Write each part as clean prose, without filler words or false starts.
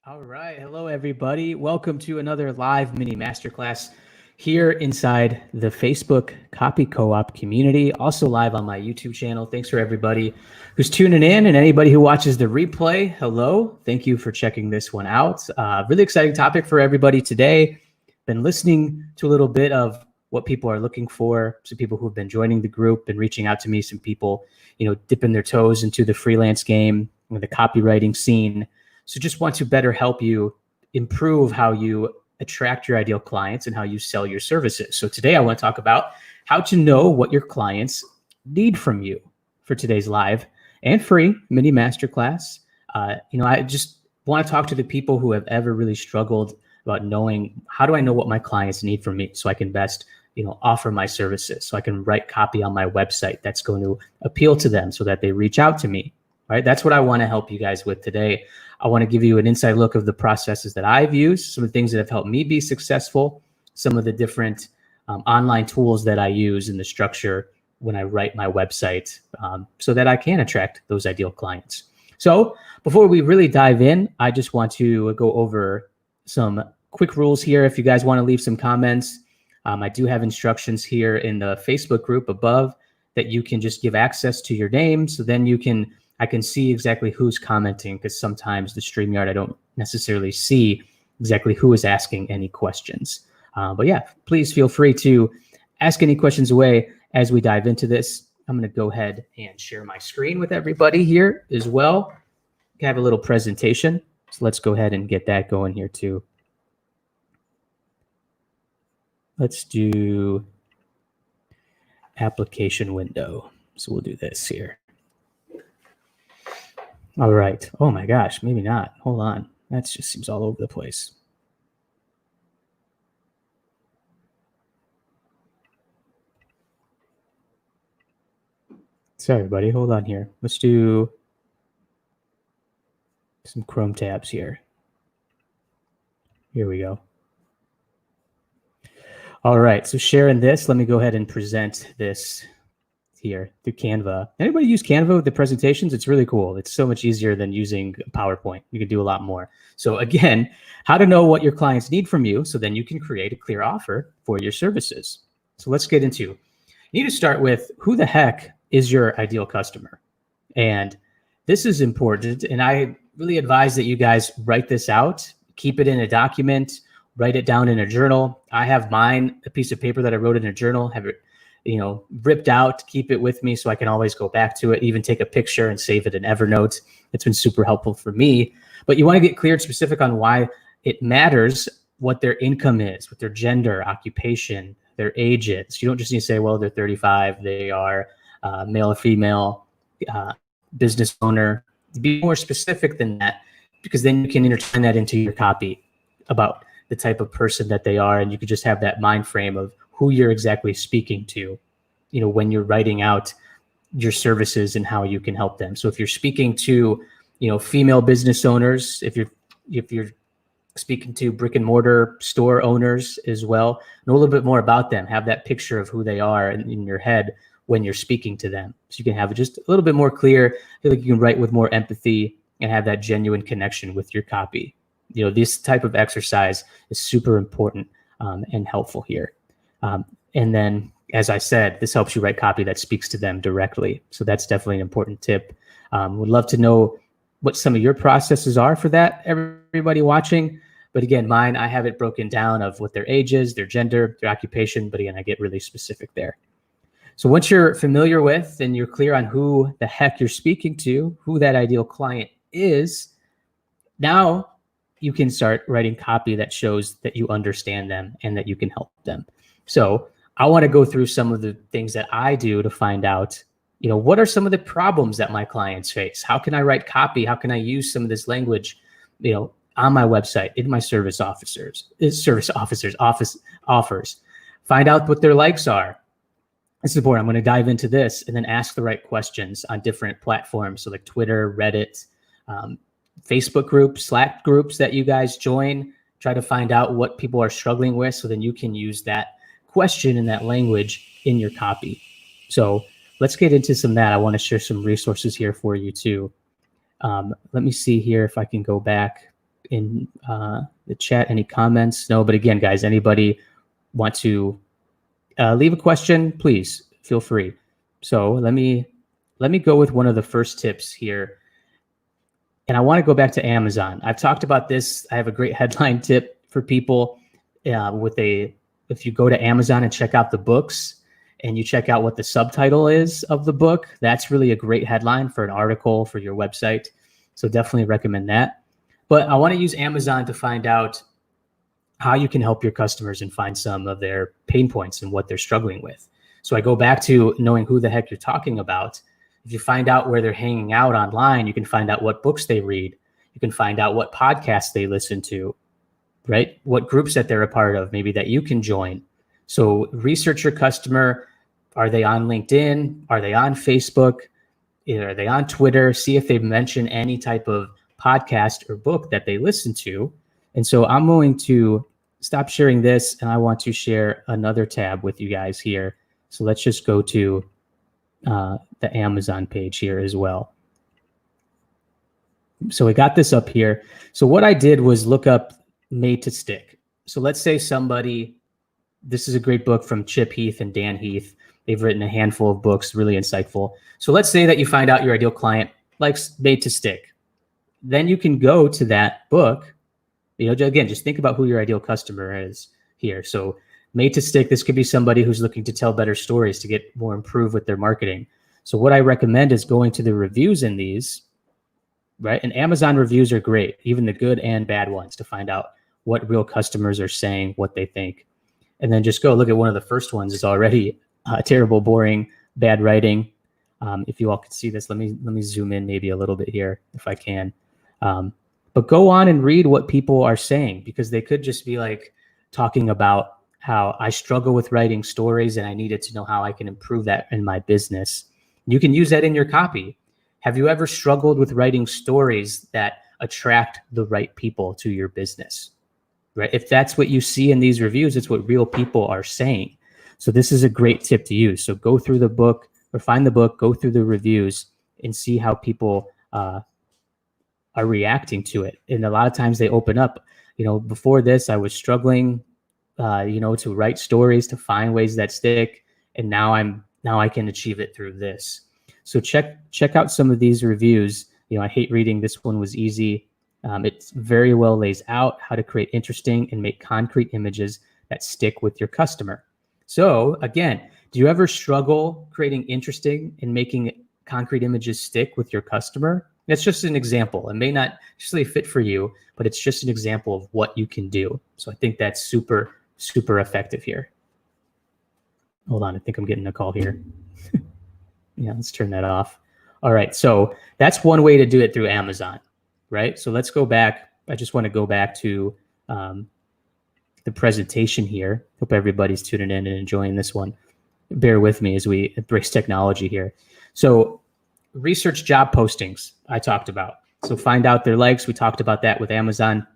All right. Hello, everybody. Welcome to another live mini masterclass here inside the Facebook Copy Co-op community, also live on my YouTube channel. Thanks for everybody who's tuning in and anybody who watches the replay. Hello. Thank you for checking this one out. Really exciting topic for everybody today. Been listening to a little bit of what people are looking for. Some people who've been joining the group and reaching out to me, some people, dipping their toes into the freelance game and the copywriting scene. So just want to better help you improve how you attract your ideal clients and how you sell your services. So today I want to talk about how to know what your clients need from you for today's live and free mini masterclass. I just want to talk to the people who have ever really struggled about knowing, how do I know what my clients need from me so I can best offer my services, so I can write copy on my website that's going to appeal to them so that they reach out to me. Right? That's what I want to help you guys with today. I want to give you an inside look of the processes that I've used, some of the things that have helped me be successful, some of the different online tools that I use in the structure when I write my website so that I can attract those ideal clients. So before we really dive in, I just want to go over some quick rules here. If you guys want to leave some comments, I do have instructions here in the Facebook group above that you can just give access to your name. So then I can see exactly who's commenting, because sometimes the StreamYard, I don't necessarily see exactly who is asking any questions. But yeah, please feel free to ask any questions away as we dive into this. I'm going to go ahead and share my screen with everybody here as well. I have a little presentation, so let's go ahead and get that going here too. Let's do application window. So we'll do this here. All right. Oh my gosh, maybe not. Hold on. That just seems all over the place. Sorry, buddy. Hold on here. Let's do some Chrome tabs here. Here we go. All right. So sharing this, let me go ahead and present this here through Canva. Anybody use Canva with the presentations? It's really cool. It's so much easier than using PowerPoint. You can do a lot more. So again, how to know what your clients need from you so then you can create a clear offer for your services. So let's get into, you need to start with, who the heck is your ideal customer? And this is important. And I really advise that you guys write this out, keep it in a document, write it down in a journal. I have mine, a piece of paper that I wrote in a journal, have it ripped out, keep it with me so I can always go back to it, even take a picture and save it in Evernote. It's been super helpful for me. But you want to get clear and specific on why it matters what their income is, what their gender, occupation, their age is. You don't just need to say, well, they're 35, they are male or female, business owner. Be more specific than that, because then you can intertwine that into your copy about the type of person that they are, and you could just have that mind frame of who you're exactly speaking to, when you're writing out your services and how you can help them. So if you're speaking to, female business owners, if you're speaking to brick and mortar store owners as well, know a little bit more about them, have that picture of who they are in your head when you're speaking to them. So you can have it just a little bit more clear. I feel like you can write with more empathy and have that genuine connection with your copy. This type of exercise is super important and helpful here. And then, as I said, this helps you write copy that speaks to them directly. So that's definitely an important tip. Would love to know what some of your processes are for that, everybody watching. But again, mine, I have it broken down of what their age is, their gender, their occupation. But again, I get really specific there. So once you're familiar with and you're clear on who the heck you're speaking to, who that ideal client is, now you can start writing copy that shows that you understand them and that you can help them. So I want to go through some of the things that I do to find out, what are some of the problems that my clients face? How can I write copy? How can I use some of this language, on my website, in my office offers? Find out what their likes are. It's important. I'm going to dive into this and then ask the right questions on different platforms. So like Twitter, Reddit, Facebook groups, Slack groups that you guys join. Try to find out what people are struggling with, so then you can use that question and that language in your copy. So let's get into some of that. I want to share some resources here for you too. Let me see here if I can go back in the chat any comments. No, but again, guys, anybody want to leave a question, please feel free. So let me go with one of the first tips here. And I want to go back to Amazon. I've talked about this. I have a great headline tip for people if you go to Amazon and check out the books and you check out what the subtitle is of the book, that's really a great headline for an article for your website. So definitely recommend that. But I want to use Amazon to find out how you can help your customers and find some of their pain points and what they're struggling with. So I go back to knowing who the heck you're talking about. If you find out where they're hanging out online, you can find out what books they read. You can find out what podcasts they listen to, right? What groups that they're a part of, maybe that you can join. So research your customer. Are they on LinkedIn? Are they on Facebook? Are they on Twitter? See if they mention any type of podcast or book that they listen to. And so I'm going to stop sharing this, and I want to share another tab with you guys here. So let's just go to the Amazon page here as well. So we got this up here. So what I did was look up Made to Stick. So let's say this is a great book from Chip Heath and Dan Heath. They've written a handful of books, really insightful. So let's say that you find out your ideal client likes Made to Stick. Then you can go to that book. Again, just think about who your ideal customer is here. So Made to Stick, this could be somebody who's looking to tell better stories to get more improved with their marketing. So what I recommend is going to the reviews in these, right? And Amazon reviews are great, even the good and bad ones, to find out what real customers are saying, what they think. And then just go look at one of the first ones. Is already terrible, boring, bad writing. If you all could see this, let me zoom in maybe a little bit here if I can. But go on and read what people are saying, because they could just be like talking about how I struggle with writing stories and I needed to know how I can improve that in my business. You can use that in your copy. Have you ever struggled with writing stories that attract the right people to your business? Right? If that's what you see in these reviews, it's what real people are saying. So this is a great tip to use. So go through the book, or find the book, go through the reviews, and see how people are reacting to it. And a lot of times they open up. Before this, I was struggling, to write stories, to find ways that stick, and now I can achieve it through this. So check out some of these reviews. I hate reading. This one was easy. It very well lays out how to create interesting and make concrete images that stick with your customer. So again, do you ever struggle creating interesting and making concrete images stick with your customer? That's just an example. It may not necessarily fit for you, but it's just an example of what you can do. So I think that's super, super effective here. Hold on, I think I'm getting a call here. Yeah, let's turn that off. All right, so that's one way to do it through Amazon, right? So let's go back. I just want to go back to the presentation here. Hope everybody's tuning in and enjoying this one. Bear with me as we embrace technology here. So research job postings I talked about. So find out their likes. We talked about that with Amazon.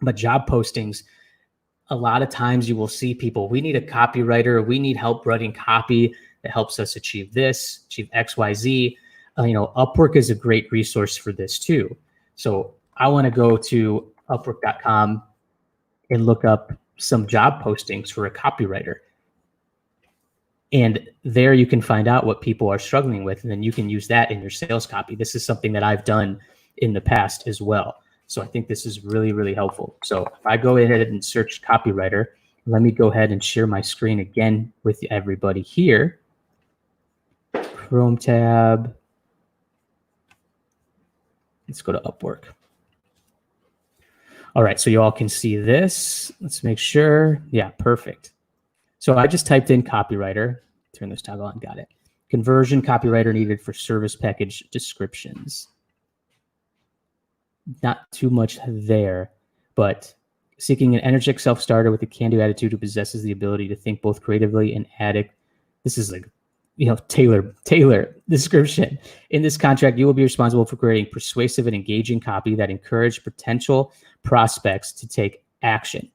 But job postings, a lot of times you will see people, we need a copywriter, we need help writing copy that helps us achieve this, achieve X, Y, Z. Upwork is a great resource for this too. So I want to go to Upwork.com and look up some job postings for a copywriter. And there you can find out what people are struggling with, and then you can use that in your sales copy. This is something that I've done in the past as well. So I think this is really, really helpful. So if I go ahead and search copywriter, let me go ahead and share my screen again with everybody here. Chrome tab. Let's go to Upwork. All right, so you all can see this. Let's make sure. Yeah, perfect. So I just typed in copywriter. Turn this toggle on, got it. Conversion copywriter needed for service package descriptions. Not too much there, but seeking an energetic self-starter with a can-do attitude who possesses the ability to think both creatively and addict. This is like, Taylor description. In this contract, you will be responsible for creating persuasive and engaging copy that encourage potential prospects to take action.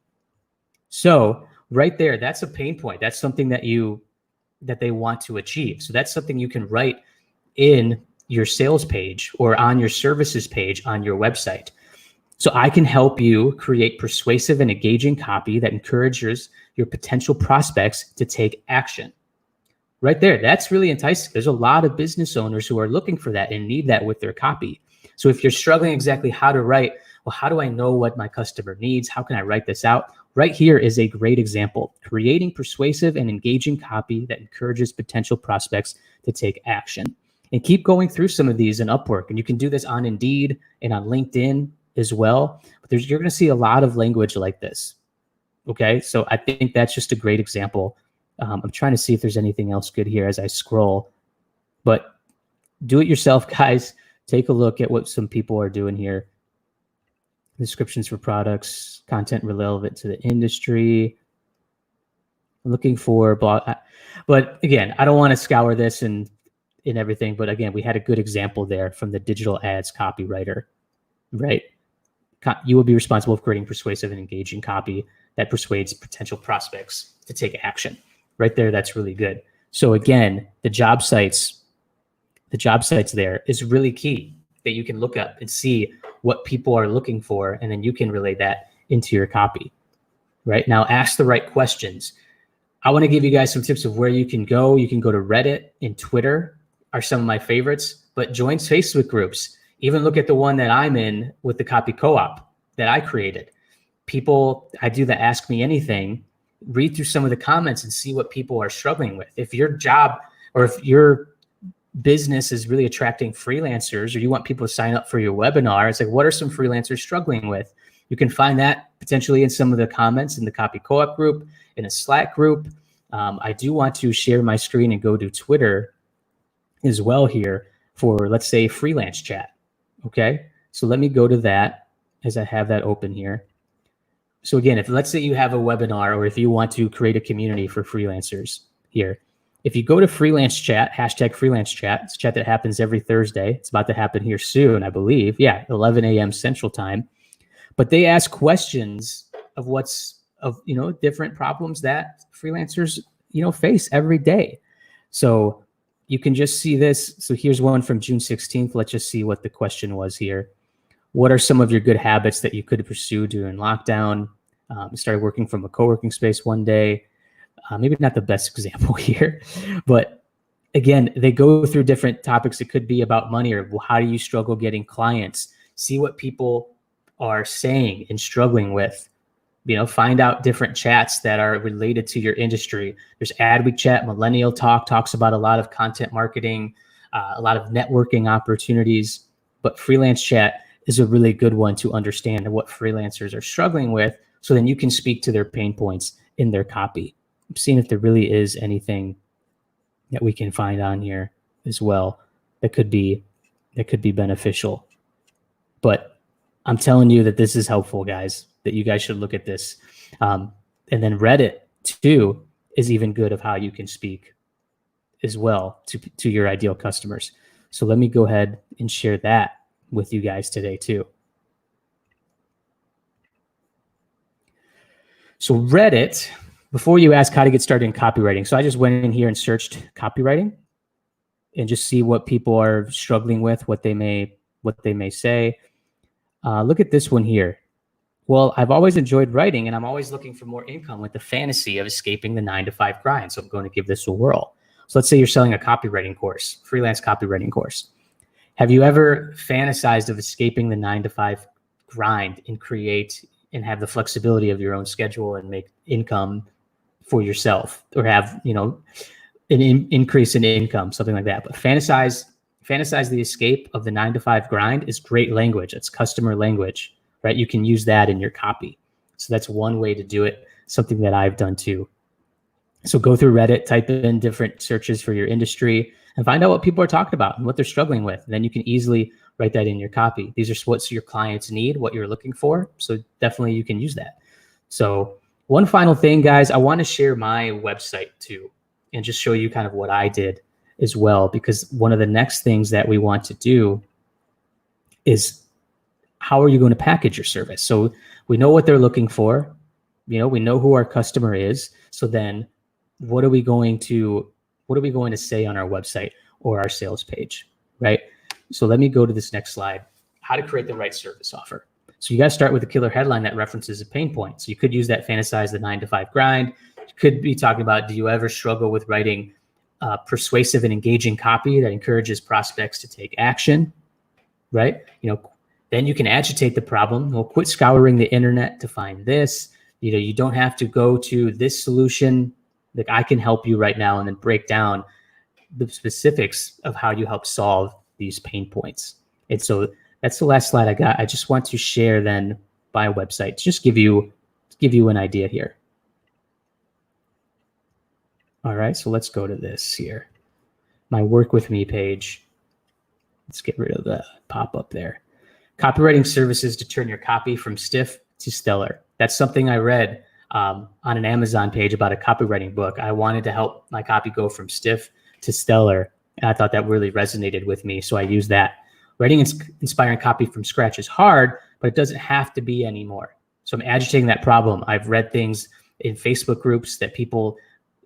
So right there, that's a pain point. That's something that they want to achieve. So that's something you can write in your sales page or on your services page on your website. So I can help you create persuasive and engaging copy that encourages your potential prospects to take action. Right there, that's really enticing. There's a lot of business owners who are looking for that and need that with their copy. So if you're struggling exactly how to write, well, how do I know what my customer needs? How can I write this out? Right here is a great example. Creating persuasive and engaging copy that encourages potential prospects to take action. And keep going through some of these in Upwork. And you can do this on Indeed and on LinkedIn as well. But you're going to see a lot of language like this. Okay, so I think that's just a great example. I'm trying to see if there's anything else good here as I scroll. But do it yourself, guys. Take a look at what some people are doing here. Descriptions for products, content relevant to the industry. Looking for blog. But again, I don't want to scour this and everything. But again, we had a good example there from the digital ads copywriter, right? You will be responsible for creating persuasive and engaging copy that persuades potential prospects to take action. Right there, that's really good. So again, the job sites there is really key that you can look up and see what people are looking for, and then you can relay that into your copy. Right now, ask the right questions. I want to give you guys some tips of where you can go. You can go to Reddit and Twitter are some of my favorites, but join Facebook groups. Even look at the one that I'm in with the Copy Co-op that I created. I do the Ask Me Anything, read through some of the comments and see what people are struggling with. If your job or if your business is really attracting freelancers, or you want people to sign up for your webinar, it's like, what are some freelancers struggling with? You can find that potentially in some of the comments in the Copy Co-op group, in a Slack group. I do want to share my screen and go to Twitter as well here for, let's say, Freelance Chat. Okay, so let me go to that as I have that open here. So again, if let's say you have a webinar, or if you want to create a community for freelancers here, if you go to Freelance Chat, hashtag Freelance Chat, it's a chat that happens every Thursday. It's about to happen here soon, I believe. Yeah, 11 a.m. Central Time. But they ask questions of different problems that freelancers, face every day. So you can just see this. So here's one from June 16th. Let's just see what the question was here. What are some of your good habits that you could pursue during lockdown? Started working from a co-working space one day. Maybe not the best example here, but again, they go through different topics. It could be about money, or how do you struggle getting clients? See what people are saying and struggling with. Find out different chats that are related to your industry. There's Adweek Chat, Millennial Talk talks about a lot of content marketing, a lot of networking opportunities, but Freelance Chat is a really good one to understand what freelancers are struggling with, so then you can speak to their pain points in their copy. I'm seeing if there really is anything that we can find on here as well that could be beneficial. But I'm telling you that this is helpful, guys, that you guys should look at this. And then Reddit too is even good of how you can speak as well to your ideal customers. So let me go ahead and share that with you guys today too. So Reddit, before you ask how to get started in copywriting, so I just went in here and searched copywriting and just see what people are struggling with, what they may say. Look at this one here. Well, I've always enjoyed writing, and I'm always looking for more income with the fantasy of escaping the 9-to-5 grind. So I'm going to give this a whirl. So let's say you're selling a copywriting course, freelance copywriting course. Have you ever fantasized of escaping the 9-to-5 grind and create and have the flexibility of your own schedule and make income for yourself, or have, an increase in income, something like that? But fantasize the escape of the 9-to-5 grind is great language. It's customer language, right? You can use that in your copy. So that's one way to do it, something that I've done too. So go through Reddit, type in different searches for your industry, and find out what people are talking about and what they're struggling with. And then you can easily write that in your copy. These are what your clients need, what you're looking for. So definitely you can use that. So one final thing, guys, I want to share my website too, and just show you kind of what I did as well, because one of the next things that we want to do is, how are you going to package your service? So we know what they're looking for. We know who our customer is. So then what are we going to say on our website or our sales page, right? So let me go to this next slide, how to create the right service offer. So you got to start with a killer headline that references a pain point. So you could use that fantasize the 9-to-5 grind. You could be talking about, do you ever struggle with writing persuasive and engaging copy that encourages prospects to take action, right? Then you can agitate the problem. Well, quit scouring the internet to find this. You don't have to go to this solution. Like, I can help you right now, and then break down the specifics of how you help solve these pain points. And so that's the last slide I got. I just want to share then my website to just give you an idea here. All right, so let's go to this here. My work with me page. Let's get rid of the pop-up there. Copywriting services to turn your copy from stiff to stellar. That's something I read on an Amazon page about a copywriting book. I wanted to help my copy go from stiff to stellar, and I thought that really resonated with me, so I used that. Writing inspiring copy from scratch is hard, but it doesn't have to be anymore. So I'm agitating that problem. I've read things in Facebook groups that people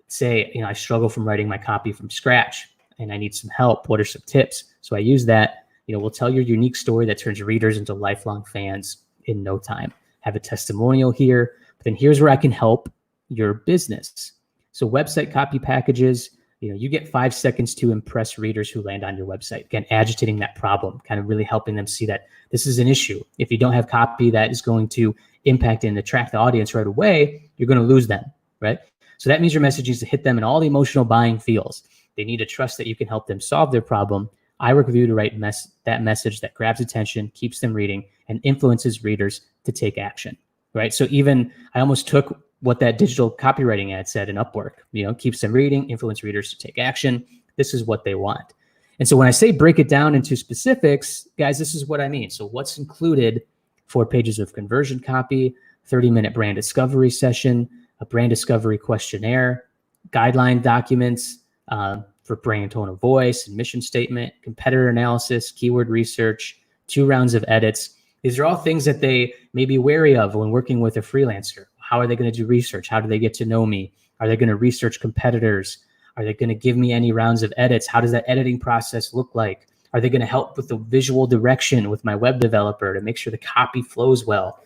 say, I struggle from writing my copy from scratch and I need some help. What are some tips? So I use that. We'll tell your unique story that turns readers into lifelong fans in no time. Have a testimonial here, but then here's where I can help your business. So website copy packages, you get 5 seconds to impress readers who land on your website. Again, agitating that problem, kind of really helping them see that this is an issue. If you don't have copy that is going to impact and attract the audience right away, you're going to lose them, right? So that means your message needs to hit them in all the emotional buying feels. They need to trust that you can help them solve their problem. I work with you to write that message that grabs attention, keeps them reading, and influences readers to take action, right? So even I almost took what that digital copywriting ad said in Upwork, keeps them reading, influence readers to take action. This is what they want. And so when I say break it down into specifics, guys, this is what I mean. So what's included: 4 pages of conversion copy, 30-minute brand discovery session, a brand discovery questionnaire, guideline documents for brand tone of voice and mission statement, competitor analysis, keyword research, 2 rounds of edits. These are all things that they may be wary of when working with a freelancer. How are they going to do research? How do they get to know me? Are they going to research competitors? Are they going to give me any rounds of edits? How does that editing process look like? Are they going to help with the visual direction with my web developer to make sure the copy flows well?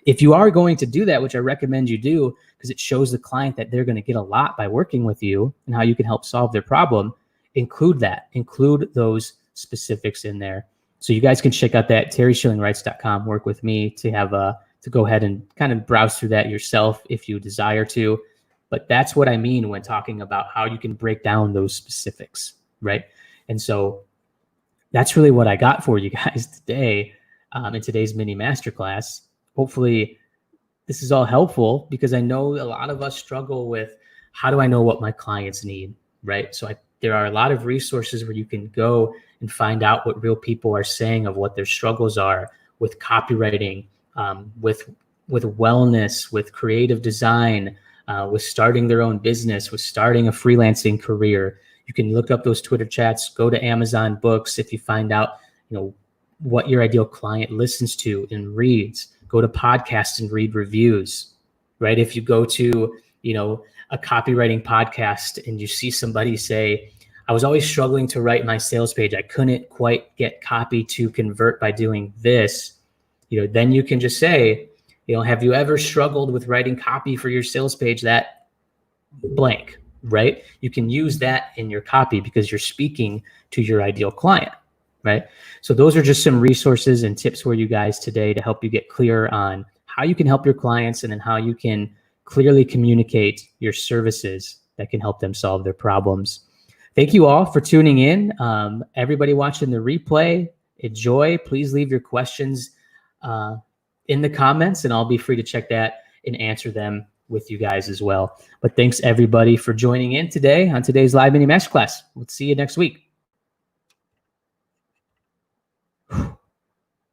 If you are going to do that, which I recommend you do, because it shows the client that they're going to get a lot by working with you and how you can help solve their problem, include those specifics in there. So you guys can check out that terryschillingwrites.com, work with me to go ahead and kind of browse through that yourself if you desire to. But that's what I mean when talking about how you can break down those specifics, right? And so that's really what I got for you guys today in today's mini masterclass. Hopefully this is all helpful, because I know a lot of us struggle with, how do I know what my clients need, right? So there are a lot of resources where you can go and find out what real people are saying of what their struggles are with copywriting, with wellness, with creative design, with starting their own business, with starting a freelancing career. You can look up those Twitter chats, go to Amazon Books if you find out, what your ideal client listens to and reads. Go to podcasts and read reviews, right? If you go to, a copywriting podcast and you see somebody say, I was always struggling to write my sales page. I couldn't quite get copy to convert by doing this. Then you can just say, have you ever struggled with writing copy for your sales page that blank, right? You can use that in your copy because you're speaking to your ideal client, right? So those are just some resources and tips for you guys today to help you get clear on how you can help your clients, and then how you can clearly communicate your services that can help them solve their problems. Thank you all for tuning in. Everybody watching the replay, enjoy. Please leave your questions in the comments, and I'll be free to check that and answer them with you guys as well. But thanks everybody for joining in today on today's live mini masterclass. We'll see you next week.